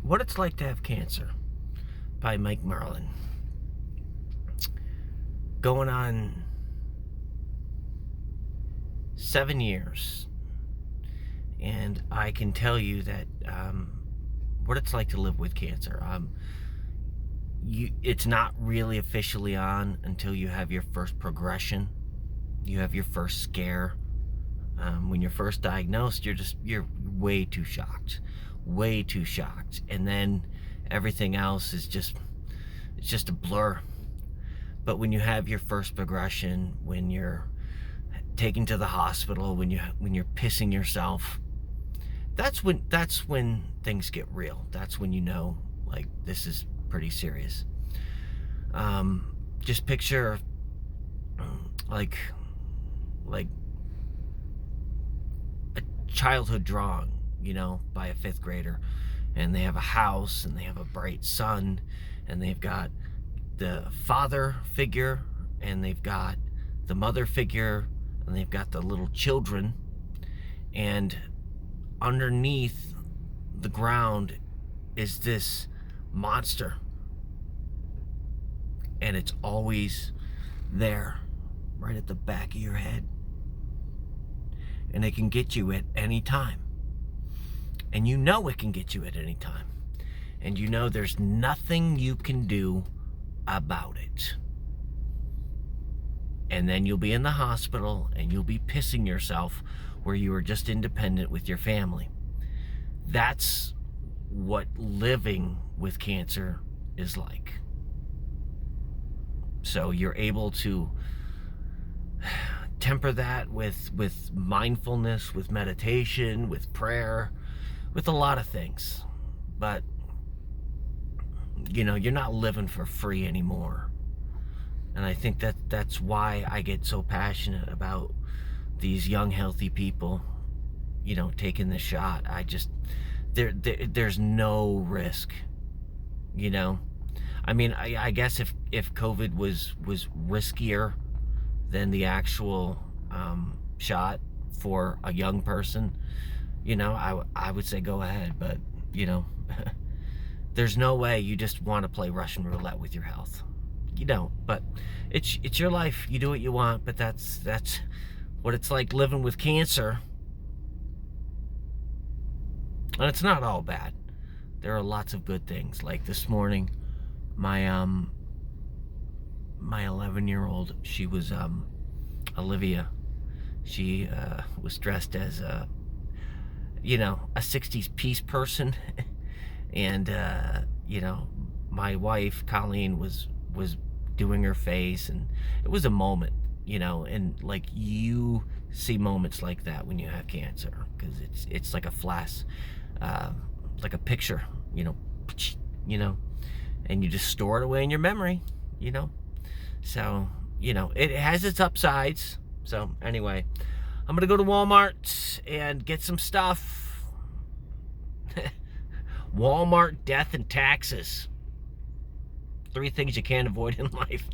What It's Like to Have Cancer by Mike Merlin. Going on 7 years, and I can tell you that what it's like to live with cancer. It's not really officially on until you have your first progression, you have your first scare. When you're first diagnosed, you're way too shocked, and then everything else is just a blur. But when you have your first progression, when you're taken to the hospital, when you're pissing yourself, that's when things get real. That's when you know, like, this is pretty serious. Just picture like a childhood drawing, by a fifth grader, and they have a house and they have a bright sun, and they've got the father figure, and they've got the mother figure, and they've got the little children, and underneath the ground is this monster, and it's always there, right at the back of your head, and it can get you at any time, and it can get you at any time, and there's nothing you can do about it. And then you'll be in the hospital and you'll be pissing yourself where you were just independent with your family. That's what living with cancer is like. So you're able to temper that with mindfulness, with meditation, with prayer, with a lot of things. But you're not living for free anymore. And I think that's why I get so passionate about these young, healthy people, taking this shot. There's no risk, I mean, I guess if COVID was riskier than the actual shot for a young person, I would say go ahead. But, there's no way you just want to play Russian roulette with your health. You don't. But it's your life. You do what you want. But that's what it's like living with cancer. And it's not all bad. There are lots of good things. Like this morning, my 11-year-old, she was Olivia. She was dressed as a 60s peace person. And my wife Colleen was doing her face, and it was a moment, and like, you see moments like that when you have cancer, because it's like a flash, like a picture, and you just store it away in your memory, so it has its upsides. So anyway, I'm gonna go to Walmart and get some stuff. Walmart, death, and taxes. 3 things you can't avoid in life.